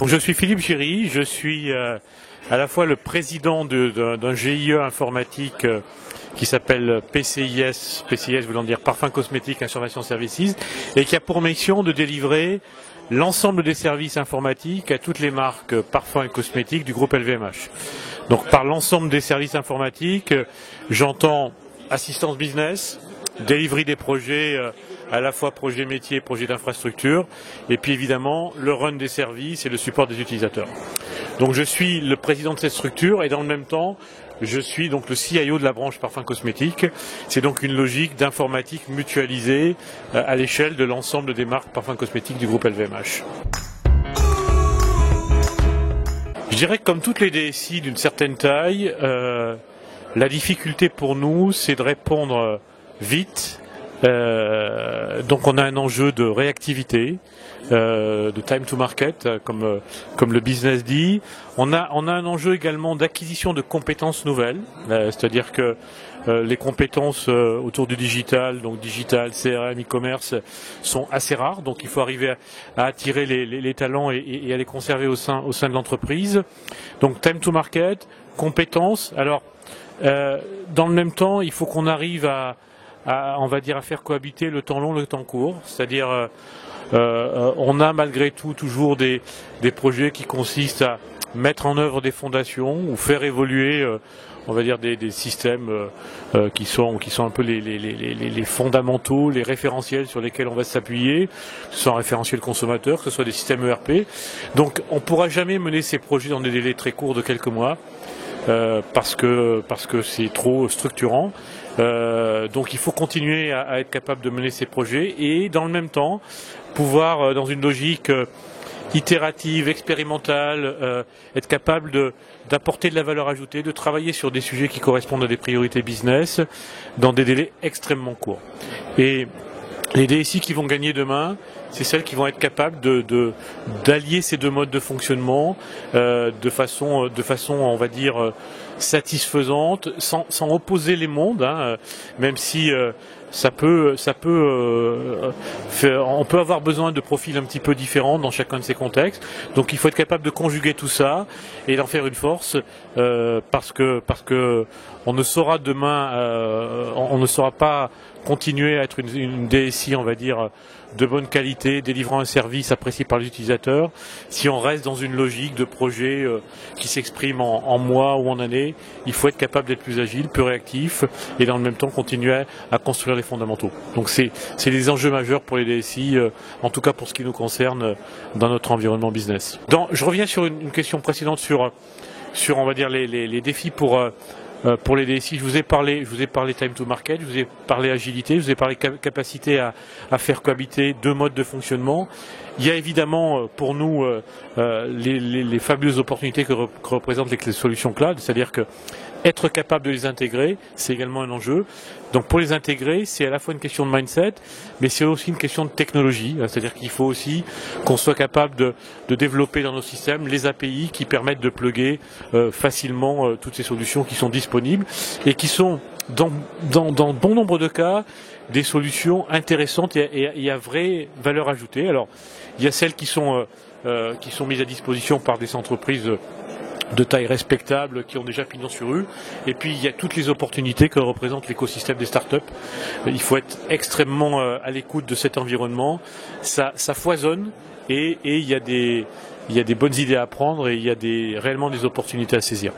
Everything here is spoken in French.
Donc je suis Philippe Giry, je suis à la fois le président d'un GIE informatique qui s'appelle PCIS, PCIS voulant dire Parfum Cosmétique Information Services, et qui a pour mission de délivrer l'ensemble des services informatiques à toutes les marques parfums et cosmétiques du groupe LVMH. Donc par l'ensemble des services informatiques, j'entends assistance business, delivery des projets, à la fois projet métier, projet d'infrastructure, et puis évidemment le run des services et le support des utilisateurs. Donc je suis le président de cette structure et dans le même temps, je suis donc le CIO de la branche parfum cosmétique. C'est donc une logique d'informatique mutualisée à l'échelle de l'ensemble des marques parfums cosmétiques du groupe LVMH. Je dirais que comme toutes les DSI d'une certaine taille, la difficulté pour nous, c'est de répondre vite. Donc on a un enjeu de réactivité, de time to market, comme le business dit. On a un enjeu également d'acquisition de compétences nouvelles, c'est-à-dire que les compétences autour du digital, donc digital, CRM, e-commerce, sont assez rares. Donc il faut arriver à attirer les talents et à les conserver au sein de l'entreprise. Donc time to market, compétences. Alors dans le même temps, il faut qu'on arrive on va dire à faire cohabiter le temps long et le temps court, c'est-à-dire on a malgré tout toujours des projets qui consistent à mettre en œuvre des fondations ou faire évoluer on va dire des systèmes qui sont un peu les fondamentaux, les référentiels sur lesquels on va s'appuyer, que ce soit un référentiel consommateur, que ce soit des systèmes ERP. Donc on ne pourra jamais mener ces projets dans des délais très courts de quelques mois. Parce que c'est trop structurant. Donc il faut continuer à être capable de mener ces projets et dans le même temps pouvoir, dans une logique itérative, expérimentale, être capable d'apporter de la valeur ajoutée, de travailler sur des sujets qui correspondent à des priorités business dans des délais extrêmement courts. Et les DSI qui vont gagner demain, c'est celles qui vont être capables d'allier ces deux modes de fonctionnement de façon, on va dire, satisfaisante, sans opposer les mondes, hein, même si on peut avoir besoin de profils un petit peu différents dans chacun de ces contextes. Donc il faut être capable de conjuguer tout ça et d'en faire une force parce que on ne saura demain, on ne saura pas continuer à être une DSI, on va dire, de bonne qualité, délivrant un service apprécié par les utilisateurs, si on reste dans une logique de projet qui s'exprime en mois ou en années. Il faut être capable d'être plus agile, plus réactif, et dans le même temps continuer à construire les fondamentaux. Donc c'est des enjeux majeurs pour les DSI, en tout cas pour ce qui nous concerne dans notre environnement business. Je reviens sur une question précédente sur on va dire les défis pour les DSI. Je vous ai parlé time to market, je vous ai parlé agilité, je vous ai parlé capacité à faire cohabiter deux modes de fonctionnement. Il y a évidemment pour nous les fabuleuses opportunités que représentent les solutions cloud, c'est-à-dire que être capable de les intégrer, c'est également un enjeu. Donc pour les intégrer, c'est à la fois une question de mindset, mais c'est aussi une question de technologie. C'est-à-dire qu'il faut aussi qu'on soit capable de développer dans nos systèmes les API qui permettent de plugger facilement toutes ces solutions qui sont disponibles et qui sont dans bon nombre de cas des solutions intéressantes et à vraie valeur ajoutée. Alors il y a celles qui sont mises à disposition par des entreprises de taille respectable qui ont déjà pignon sur rue, et puis il y a toutes les opportunités que représente l'écosystème des startups. Il faut être extrêmement à l'écoute de cet environnement. Ça foisonne et il y a des bonnes idées à prendre et il y a réellement des opportunités à saisir.